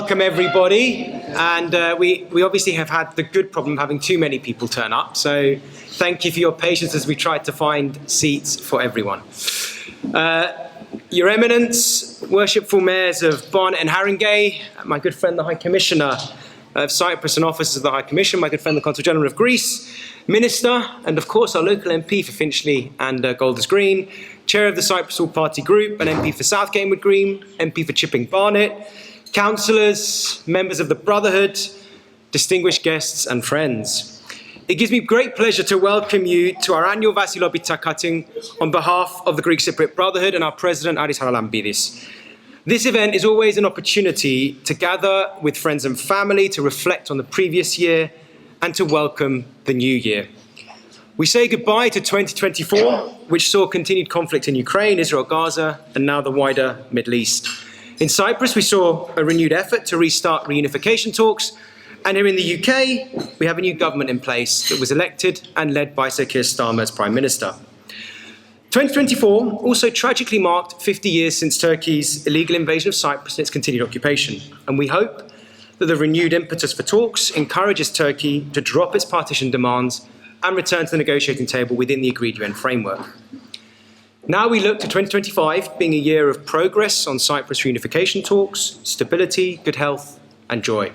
welcome everybody. And we obviously have had the good problem of having too many people turn up. So thank you for your patience as we tried to find seats for everyone. Your Eminence, worshipful mayors of Barnet and Haringey, my good friend the High Commissioner of Cyprus and officers of the High Commission, my good friend the Consul General of Greece, Minister, and of course our local MP for Finchley and Golders Green, Chair of the Cyprus All Party Group, and MP for South Gamewood Green, MP for Chipping Barnet, councillors, members of the Brotherhood, distinguished guests and friends. It gives me great pleasure to welcome you to our annual Βασιλόπιτα cutting on behalf of the Greek Cypriot Brotherhood and our President, Άρη Χαραλαμπίδη. This event is always an opportunity to gather with friends and family, to reflect on the previous year, and to welcome the new year. We say goodbye to 2024, which saw continued conflict in Ukraine, Israel, Gaza, and now the wider Middle East. In Cyprus, we saw a renewed effort to restart reunification talks, and here in the UK, we have a new government in place that was elected and led by Sir Kir Stármer as Prime Minister. 2024 also tragically marked 50 years since Turkey's illegal invasion of Cyprus and its continued occupation, and we hope that the renewed impetus for talks encourages Turkey to drop its partition demands and return to the negotiating table within the agreed UN framework. Now we look to 2025 being a year of progress on Cyprus reunification talks, stability, good health, and joy.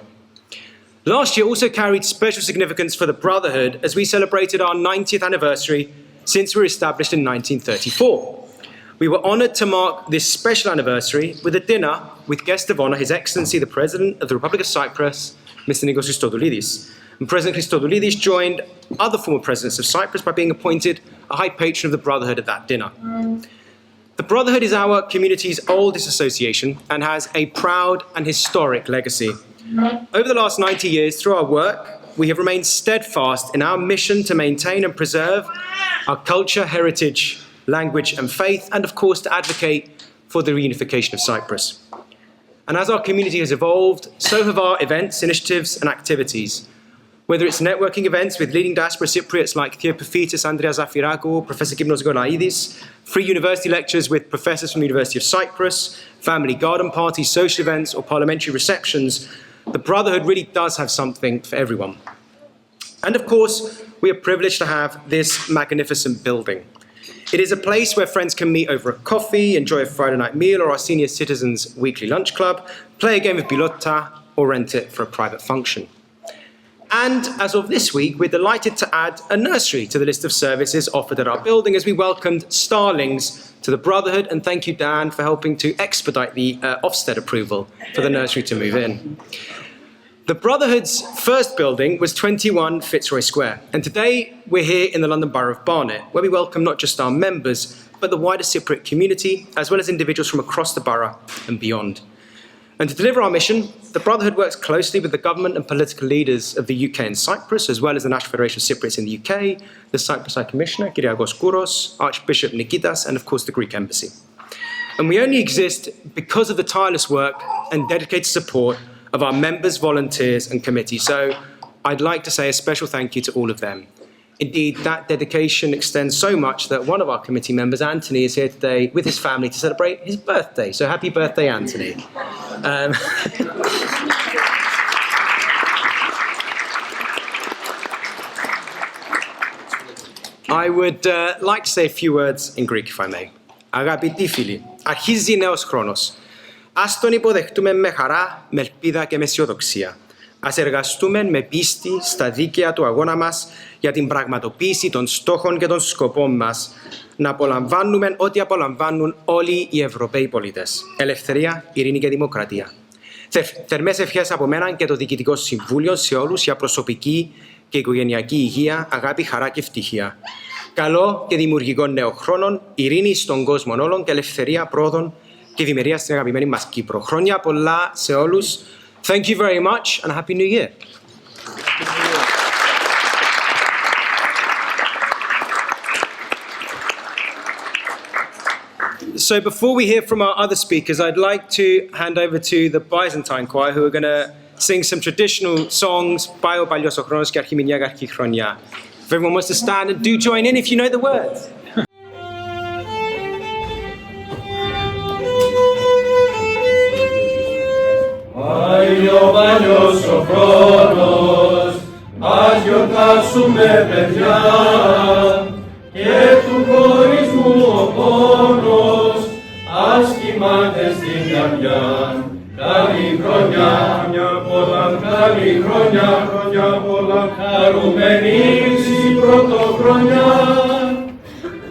Last year also carried special significance for the Brotherhood as we celebrated our 90th anniversary since we were established in 1934. We were honoured to mark this special anniversary with a dinner with guest of honour, His Excellency the President of the Republic of Cyprus, Mr. Nikos Christodoulidis. And President Christodoulidis joined other former presidents of Cyprus by being appointed a high patron of the Brotherhood at that dinner. The Brotherhood is our community's oldest association and has a proud and historic legacy. Over the last 90 years, through our work, we have remained steadfast in our mission to maintain and preserve our culture, heritage, language and faith, and of course to advocate for the reunification of Cyprus. And as our community has evolved, so have our events, initiatives and activities. Whether it's networking events with leading diaspora Cypriots like Theopaphitis, Andrea Zafirakou, Professor Gymnos Golaidis, free university lectures with professors from the University of Cyprus, family garden parties, social events or parliamentary receptions, the Brotherhood really does have something for everyone. And of course, we are privileged to have this magnificent building. It is a place where friends can meet over a coffee, enjoy a Friday night meal or our senior citizens' weekly lunch club, play a game of pilota or rent it for a private function. And as of this week, we're delighted to add a nursery to the list of services offered at our building as we welcomed starlings to the Brotherhood. And thank you, Dan, for helping to expedite the Ofsted approval for the nursery to move in. The Brotherhood's first building was 21 Fitzroy Square. And today we're here in the London Borough of Barnet, where we welcome not just our members, but the wider Cypriot community, as well as individuals from across the borough and beyond. And to deliver our mission, the Brotherhood works closely with the government and political leaders of the UK and Cyprus, as well as the National Federation of Cypriots in the UK, the Cyprus High Commissioner, Kyrιακός Κούρος, Archbishop Nikitas, and of course the Greek Embassy. And we only exist because of the tireless work and dedicated support of our members, volunteers and committees. So I'd like to say a special thank you to all of them. Indeed, that dedication extends so much that one of our committee members, Anthony, is here today with his family to celebrate his birthday. So happy birthday, Anthony. I would like to say a few words in Greek, if I may. Αγαπητοί φίλοι, αρχίζει νέος χρόνος. Ας τον υποδεχτούμε με χαρά, με ελπίδα και με αισιοδοξία. Ας εργαστούμε με πίστη στα δίκαια του αγώνα μας για την πραγματοποίηση των στόχων και των σκοπών μας, να απολαμβάνουμε ό,τι απολαμβάνουν όλοι οι Ευρωπαίοι πολίτες. Ελευθερία, ειρήνη και δημοκρατία. Θερμές ευχές από μένα και το Διοικητικό Συμβούλιο σε όλους για προσωπική και οικογενειακή υγεία, αγάπη, χαρά και ευτυχία. Καλό και δημιουργικό νέο χρόνο, ειρήνη στον κόσμο όλων και ελευθερία πρόοδων και ευημερία στην αγαπημένη μας Κύπρο. Χρόνια πολλά σε όλους. Thank you very much and a Happy New Year. So before we hear from our other speakers, I'd like to hand over to the Byzantine choir who are going to sing some traditional songs, Πάει ο παλιός ο χρόνος και αρχιμηνιά αρχή χρονιά. If everyone wants to stand and do join in if you know the words. Πάει ο χρόνος, ας γιορτάσουμε παιδιά, και του χωρισμού ο πόνος, ας κοιμάται στην καρδιά. Καλή χρονιά, χρόνια πολλά, καλή χρονιά, χρόνια πολλά, χαρούμενη η πρωτοχρονιά.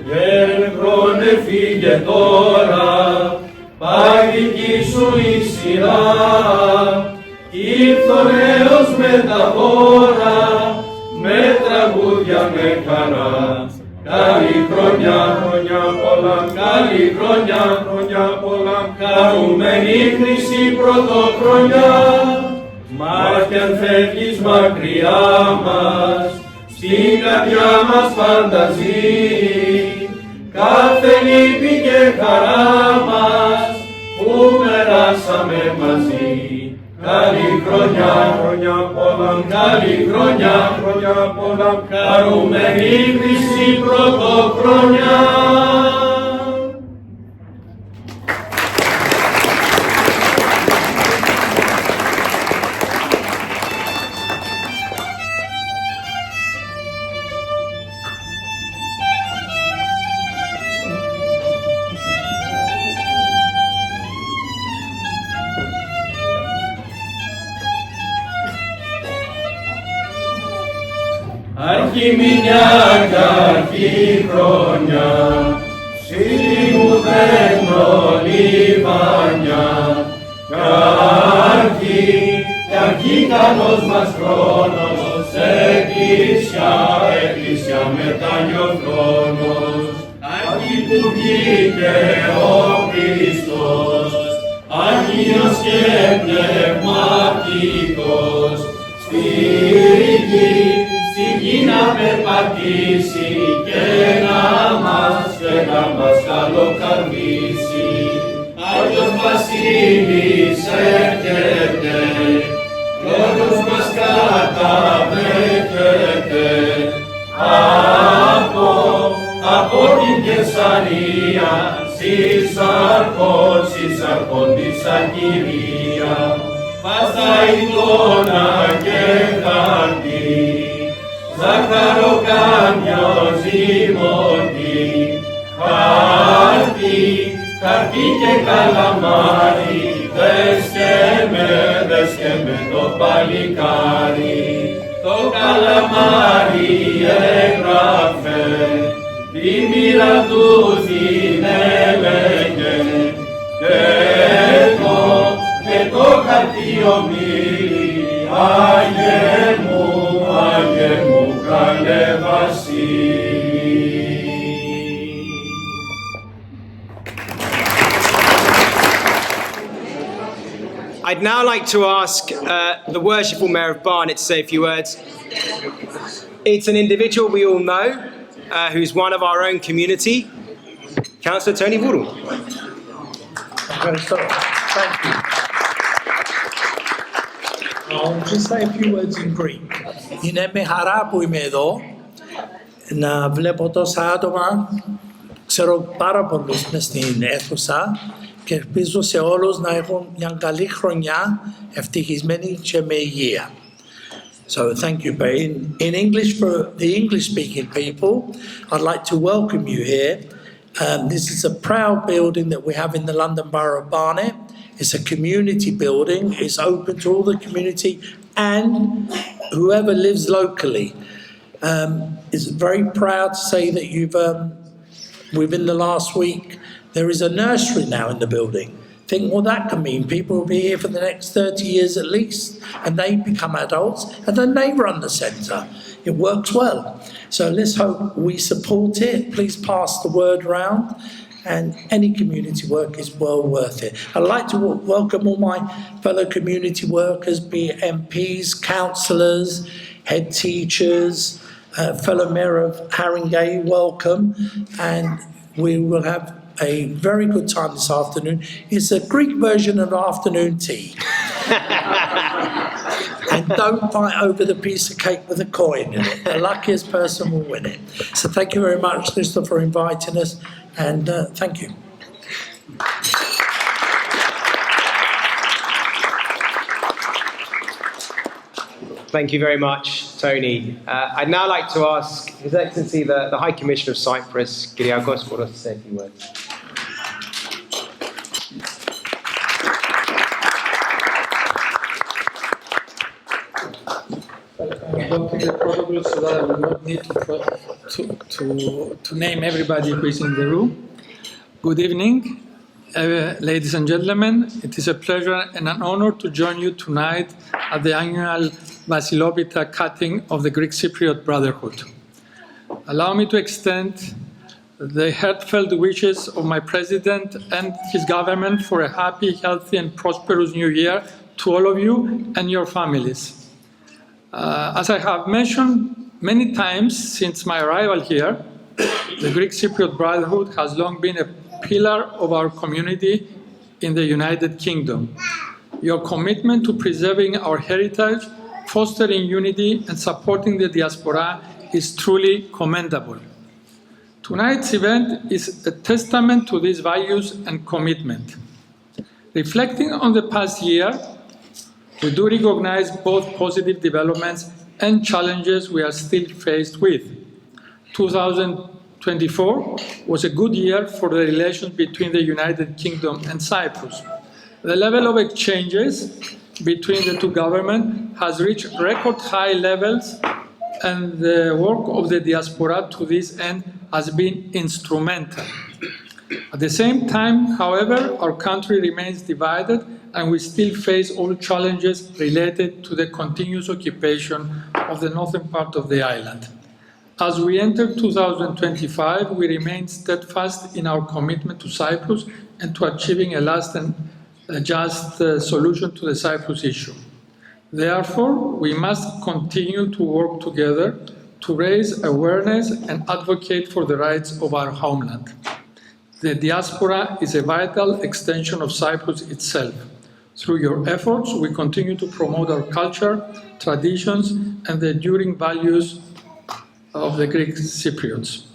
Γεν χρόνε φύγε τώρα, παγική σου η σειρά, ήρθ' ο νέος με τα δώρα, με τραγούδια με χαρά. Καλή χρονιά, χρόνια πολλά, καλή χρονιά, χρόνια πολλά, χαρούμενη χρυσή πρωτοχρονιά. Μα κι αν φεύγεις μακριά μας, στην καρδιά μας πάντα ζει, κάθε λύπη και χαρά μας που περάσαμε μαζί. Καλή χρονιά, χρόνια πολλά, καλή χρονιά, χρόνια πολλά, χαρούμενη χρυσή πρωτοχρονιά. Αρχιμηνιάκα, αρχιχρονιά, σύμου δένω λιβάνια, κι αρχή καλός μας χρόνος, εκκλησιά μετανιωθρόνος, αρχή που βγήκε ο Χριστός, Άγιος και πνευματικός, στη γη, να περπατήσει και να μας καλοκαρδίσει. Άγιος Βασίλης έρχεται, λόγος μας καταδέχεται, από την Κεσαρία, συσαρχών της Ακυρία, πάστα εικόνα και χαρτί, ζάχαρο κάμιο ζυμωτή, χαρτί και καλαμάρι, δέσκε με το παλικάρι. Το καλαμάρι έγραφε, τη μοίρα του την έλεγε, και το χαρτί ομίλη, Άγιε μου, καλέ Βασίλη. I'd now like to ask the Worshipful Mayor of Barnet to say a few words. It's an individual we all know, who's one of our own community, Councillor Tόνυ Βούρου. Thank you. I'll just say a few words in Greek. Είναι με χαρά που είμαι εδώ, να βλέπω τόσα άτομα, ξέρω πάρα πολλούς μες στην αίθουσα και ελπίζω σε όλους να έχουν μια καλή χρονιά, ευτυχισμένη και με υγεία. So thank you, but in English, for the English-speaking people, I'd like to welcome you here. This is a proud building that we have in the London Borough of Barnet. It's a community building. It's open to all the community and whoever lives locally. It's very proud to say that within the last week, there is a nursery now in the building. Think what that can mean. People will be here for the next 30 years at least, and they become adults, and then they run the centre. It works well. So let's hope we support it. Please pass the word around, and any community work is well worth it. I'd like to welcome all my fellow community workers, be it MPs, councillors, head teachers, fellow Mayor of Haringey, welcome, and we will have a very good time this afternoon. It's a Greek version of afternoon tea. And don't fight over the piece of cake with a coin in it. The luckiest person will win it. So thank you very much, Christopher, for inviting us, and thank you. Thank you very much, Tony. I'd now like to ask His Excellency the High Commissioner of Cyprus, Kyriakos Moros, to say a few words. I'm going to the protocol so that I will not need to name everybody who is in the room. Good evening, ladies and gentlemen. It is a pleasure and an honor to join you tonight at the annual Βασιλόπιτα cutting of the Greek Cypriot Brotherhood. Allow me to extend the heartfelt wishes of my President and his government for a happy, healthy and prosperous new year to all of you and your families. As I have mentioned many times since my arrival here, the Greek Cypriot Brotherhood has long been a pillar of our community in the United Kingdom. Your commitment to preserving our heritage, fostering unity and supporting the diaspora is truly commendable. Tonight's event is a testament to these values and commitment. Reflecting on the past year, we do recognize both positive developments and challenges we are still faced with. 2024 was a good year for the relations between the United Kingdom and Cyprus. The level of exchanges between the two governments has reached record high levels, and the work of the diaspora to this end has been instrumental. At the same time, however, our country remains divided and we still face all challenges related to the continuous occupation of the northern part of the island. As we enter 2025, we remain steadfast in our commitment to Cyprus and to achieving a lasting just solution to the Cyprus issue. Therefore, we must continue to work together to raise awareness and advocate for the rights of our homeland. The diaspora is a vital extension of Cyprus itself. Through your efforts, we continue to promote our culture, traditions, and the enduring values of the Greek Cypriots.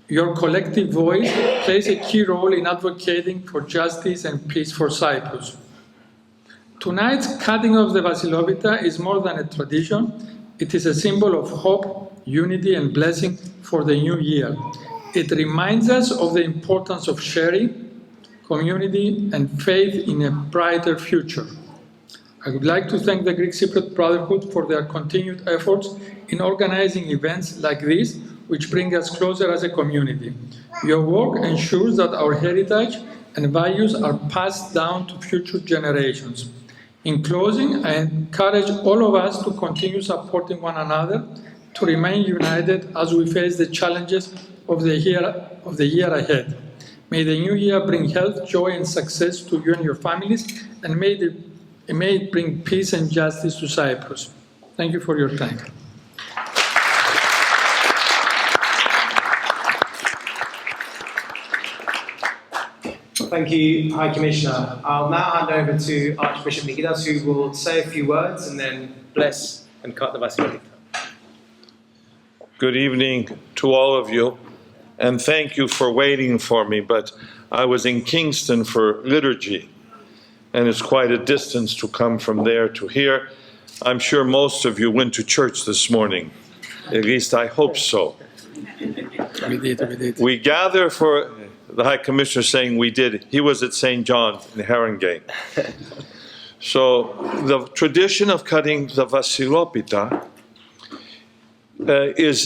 Your collective voice plays a key role in advocating for justice and peace for Cyprus. Tonight's cutting of the Βασιλόπιτα is more than a tradition. It is a symbol of hope, unity, and blessing for the new year. It reminds us of the importance of sharing, community, and faith in a brighter future. I would like to thank the Greek Cypriot Brotherhood for their continued efforts in organizing events like this, which bring us closer as a community. Your work ensures that our heritage and values are passed down to future generations. In closing, I encourage all of us to continue supporting one another, to remain united as we face the challenges of the year ahead. May the new year bring health, joy, and success to you and your families, and may it bring peace and justice to Cyprus. Thank you for your time. Thank you, High Commissioner. I'll now hand over to Archbishop Nikitas, who will say a few words and then bless and cut the Βασιλόπιτα. Good evening to all of you, and thank you for waiting for me, but I was in Kingston for liturgy, and it's quite a distance to come from there to here. I'm sure most of you went to church this morning. At least I hope so. We did. We gather for the High Commissioner saying we did. He was at St. John in Haringey. So the tradition of cutting the Βασιλόπιτα is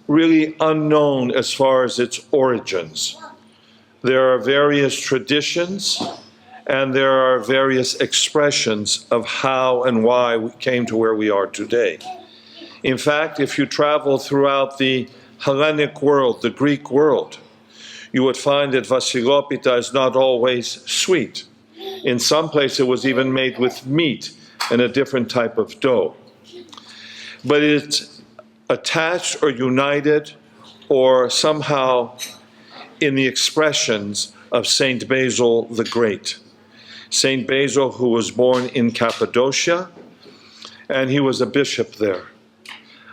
really unknown as far as its origins. There are various traditions and there are various expressions of how and why we came to where we are today. In fact, if you travel throughout the Hellenic world, the Greek world, you would find that Βασιλόπιτα is not always sweet. In some places it was even made with meat and a different type of dough. But it's attached or united or somehow in the expressions of Saint Basil the Great. Saint Basil, who was born in Cappadocia, and he was a bishop there.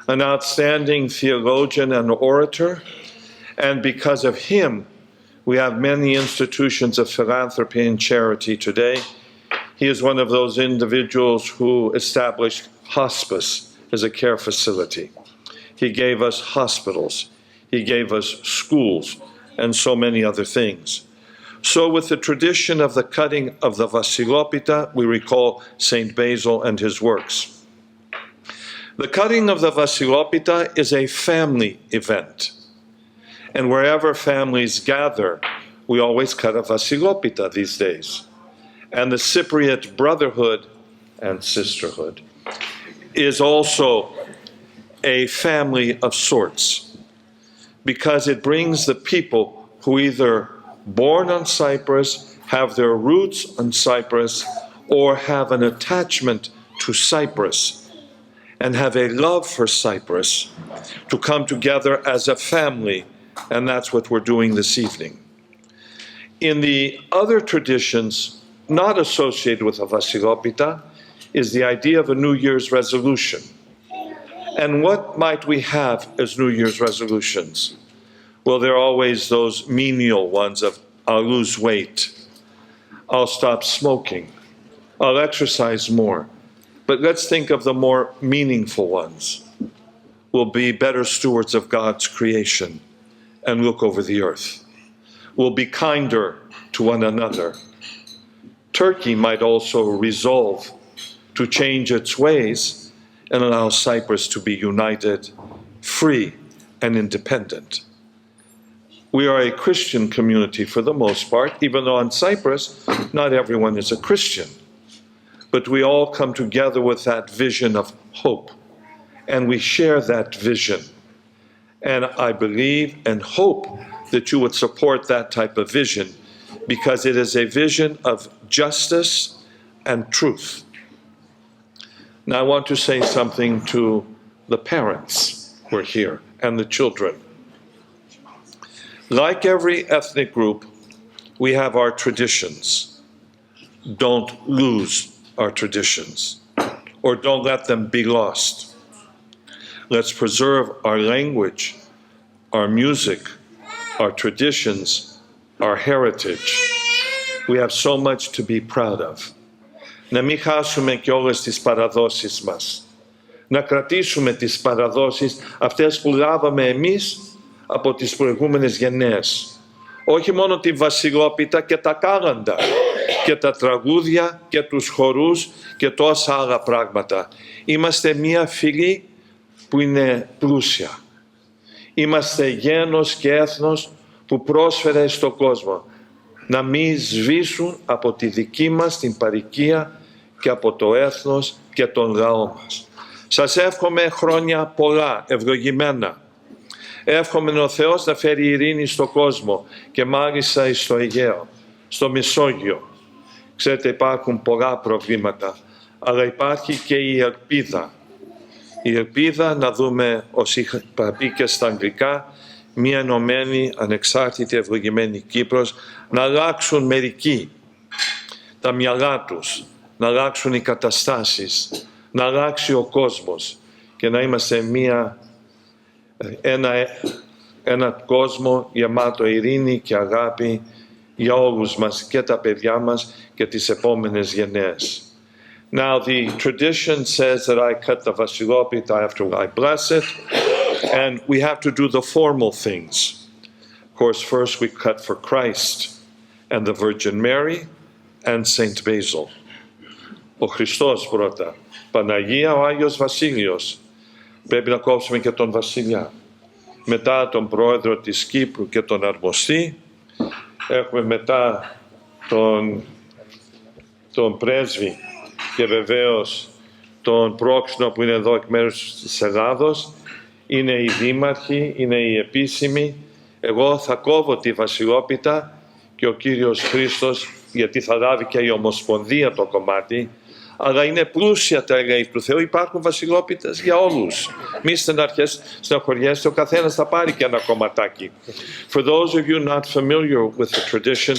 An outstanding theologian and orator, and because of him, we have many institutions of philanthropy and charity today. He is one of those individuals who established hospice as a care facility. He gave us hospitals. He gave us schools and so many other things. So with the tradition of the cutting of the Βασιλόπιτα, we recall Saint Basil and his works. The cutting of the Βασιλόπιτα is a family event. And wherever families gather, we always cut a Βασιλόπιτα these days. And the Cypriot brotherhood and sisterhood is also a family of sorts, because it brings the people who either born on Cyprus, have their roots on Cyprus, or have an attachment to Cyprus and have a love for Cyprus to come together as a family, and that's what we're doing this evening. In the other traditions not associated with a Βασιλόπιτα is the idea of a New Year's resolution. And what might we have as New Year's resolutions? Well, there are always those menial ones of, I'll lose weight, I'll stop smoking, I'll exercise more. But let's think of the more meaningful ones. We'll be better stewards of God's creation and look over the earth. We'll be kinder to one another. Turkey might also resolve to change its ways and allow Cyprus to be united, free, and independent. We are a Christian community for the most part, even though on Cyprus, not everyone is a Christian. But we all come together with that vision of hope, and we share that vision. And I believe and hope that you would support that type of vision, because it is a vision of justice and truth. Now I want to say something to the parents who are here and the children. Like every ethnic group, we have our traditions. Don't lose our traditions, or don't let them be lost. Let's preserve our language, our music, our traditions, our heritage. We have so much to be proud of. Να μην χάσουμε και όλες τις παραδόσεις μας. Να κρατήσουμε τις παραδόσεις αυτές που λάβαμε εμείς από τις προηγούμενες γενναίες. Όχι μόνο τη Βασιλόπιτα και τα κάλαντα και τα τραγούδια και τους χορούς και τόσα άλλα πράγματα. Είμαστε μια φυλή που είναι πλούσια. Είμαστε γένος και έθνος που πρόσφερε στον κόσμο. Να μην σβήσουν από τη δική μας την παροικία και από το έθνος και τον λαό μας. Σας εύχομαι χρόνια πολλά, ευλογημένα. Εύχομαι ο Θεός να φέρει ειρήνη στον κόσμο και μάλιστα στο Αιγαίο, στο Μεσόγειο. Ξέρετε, υπάρχουν πολλά προβλήματα, αλλά υπάρχει και η ελπίδα. Η ελπίδα να δούμε, ως είχα πει και στα αγγλικά, μια ενωμένη, ανεξάρτητη, ευλογημένη Κύπρος, να αλλάξουν μερικοί τα μυαλά τους, να αλλάξουν οι καταστάσεις, να αλλάξει ο κόσμος και να είμαστε ένα κόσμο γεμάτο ειρήνη και αγάπη για όλους μας και τα παιδιά μας και τις επόμενες γενναίες. Now the tradition says that I cut the Βασιλόπιτα after I bless it, and we have to do the formal things. Of course, first we cut for Christ and the Virgin Mary and Saint Basil. Ο Χριστός πρώτα, Παναγία, ο Άγιος Βασίλειος. Πρέπει να κόψουμε και τον Βασιλιά. Μετά τον πρόεδρο της Κύπρου και τον Αρμοστή. Έχουμε μετά τον πρέσβη και βεβαίως τον πρόξενο που είναι εδώ εκ μέρους της Ελλάδος. Είναι οι δήμαρχοι, είναι οι επίσημοι. Εγώ θα κόβω τη Βασιλόπιτα και ο Κύριος Χρήστος, γιατί θα λάβει και η Ομοσπονδία το κομμάτι, αλλά είναι πλούσια τα έργα του Θεού, υπάρχουν Βασιλόπιτες για όλους. Μη στεναχωριέστε, ο καθένας θα πάρει και ένα κομματάκι. For those of you not familiar with the tradition,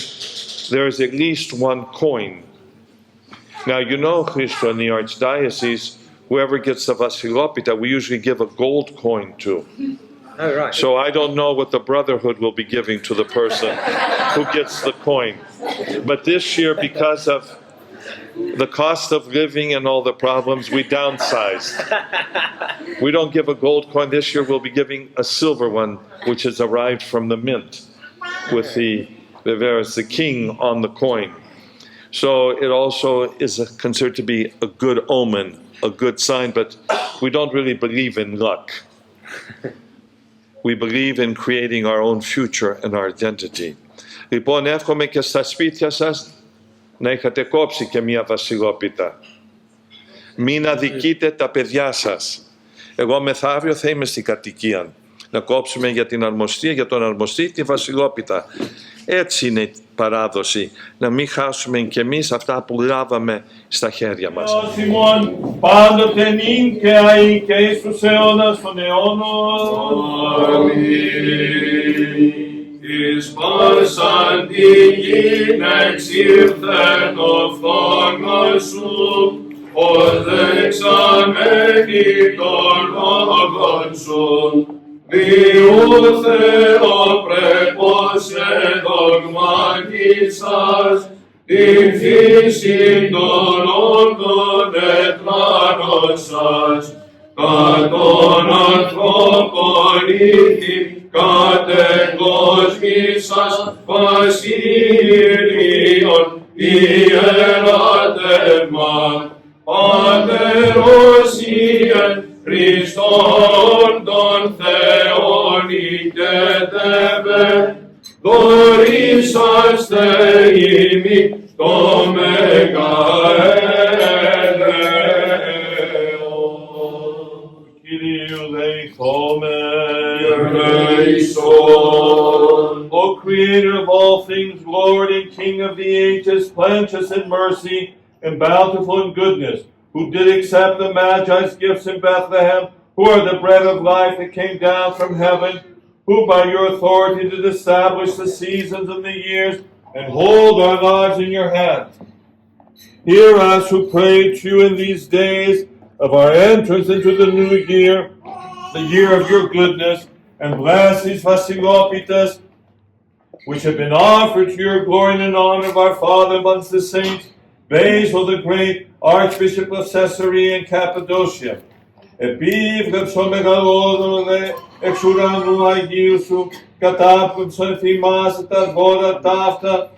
there is at least one coin. Now you know, Christo, in the Archdiocese, whoever gets the Βασιλόπιτα, we usually give a gold coin to. Oh, right. So I don't know what the Brotherhood will be giving to the person who gets the coin. But this year, because of the cost of living and all the problems, we downsized. We don't give a gold coin this year, we'll be giving a silver one, which has arrived from the mint, with there's the king on the coin. So it also is considered to be a good omen, a good sign, but we don't really believe in luck. We believe in creating our own future and our identity. Λοιπόν, εύχομαι και στα σπίτια σας να είχατε κόψει και μία βασιλόπιτα. Μην αδικείτε τα παιδιά σας. Εγώ μεθαύριο θα είμαι στην κατοικία. Να κόψουμε για την αρμοστία, για τον αρμοστή, τη βασιλόπιτα. Έτσι είναι η παράδοση. Να μην χάσουμε κι εμείς αυτά που λάβαμε στα χέρια μας. Σιμών, πάντοτε νυν και αεί και εις τους αιώνας των αιώνων. Αμήν. Εις πάσαν τη γην εξήλθεν το φθόνος σου, ως δεξαμένη των λόγων σου. Διού Θεοπρέπος εδογμάτισας, την φύση των όντων ετράνωσας, κατ' των ανθρώπων ήθη κατεκόσμησας βασίλειον ιερατεύμα, Πατέρος Ιεν Χριστόν τον Θεόν ηκετεύε, δωρήσαστε ημί το μεγαέλεον. Kyrie eleison. O Creator of all things, Lord and King of the ages, plenteous in mercy and bountiful in goodness, who did accept the Magi's gifts in Bethlehem, who are the bread of life that came down from heaven, who by your authority did establish the seasons and the years, and hold our lives in your hands. Hear us who pray to you in these days of our entrance into the new year, the year of your goodness, and bless these Vasilopitas, which have been offered to your glory and in honor of our Father amongst the saints, Basil the great, Archbishop of Caesarea and Cappadocia. Επίβλεψο μεγαλόδωρο δε εξ ουρανού Αγίου σου, κατάπληψον θυμάσαι τα δώρα ταύτα,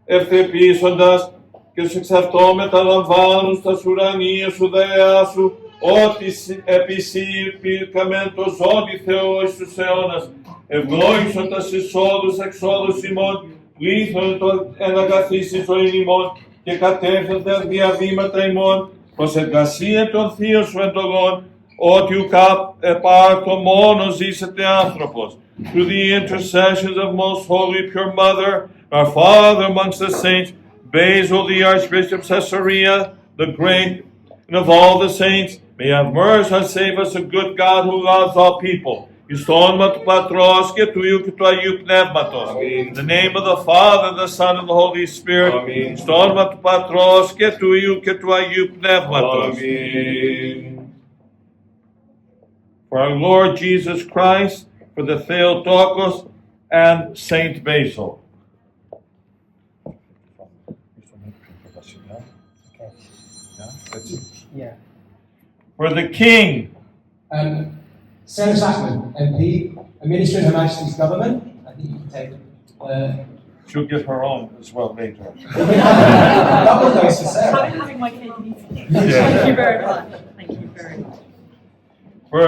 ευθεπίσοντας και σου εξ αυτό μεταλαμβάνουν στα ουρανία σου δέα σου, ότι επισύρπηκαμεν το ζώδι Θεό εις τους αιώνας, ευλόγησον τας εισόδους εξόδους ημών, πλήθον το εναγαθήσει ζωή ημών και κατέφερε τα διαβήματα ημών προς εργασία των θείων σου εντολών, ότι ουκά επάρτο μόνο ζήσετε άνθρωπος. Through the intercessions of most holy pure mother, our Father amongst the saints, Basil the Archbishop of Caesarea, the great, and of all the saints, may have mercy and save us, a good God who loves all people. Εις το όνομα του Πατρός και του Υιού και του Αγίου Πνεύματος. In the name of the Father, the Son, and the Holy Spirit. Εις το όνομα του Πατρός και του Υιού και του Αγίου Πνεύματος. For our Lord Jesus Christ, for the Theotokos and Saint Basil. Yeah. For the King. Sarah Sackman, MP, a Minister in Her Majesty's Government. I think you can take it. She'll get her own as well later. Double dose for Sarah. I'm having my cake and eating it. Thank you very much. Thank you very much. For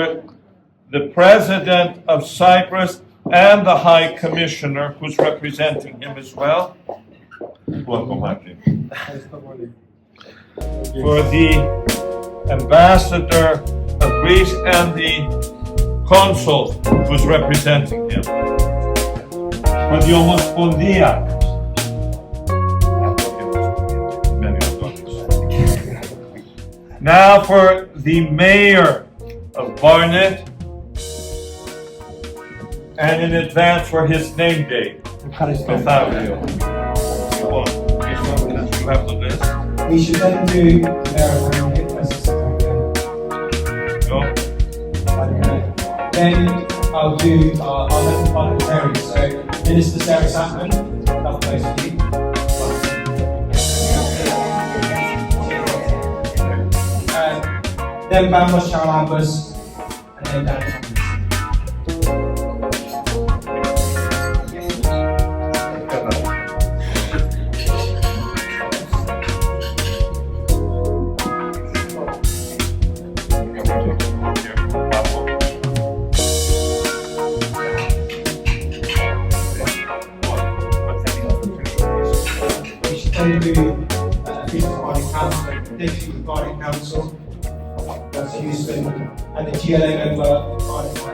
the President of Cyprus and the High Commissioner, who's representing him as well. Welcome, Martin. For the Ambassador of Greece and the Consul, who's representing him. For the Omospondhi. Now for the Mayor of Barnet, and in advance for his name date, Iannuarίου. You have the list? We should then do Mayor of Go. Then I'll do our local parliamentarians. So Minister Sarah Sackman, double dose for you. then Bamos Charalambos, and then Dan Thomas. We should then do a piece of Barnet Council, a petition with Barnet Council, that's Houston, and the GLA member of Barnet Council.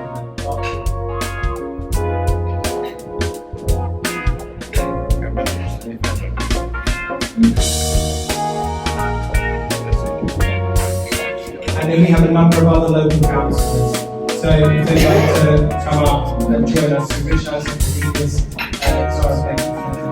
And then we have a number of other local councillors. So if they'd like to come up and join us, we wish us to do this. Sorry, thank you for that.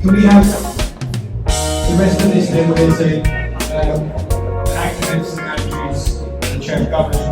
Can we have the rest of this then? There's an activist, St Andrews, the chair of government.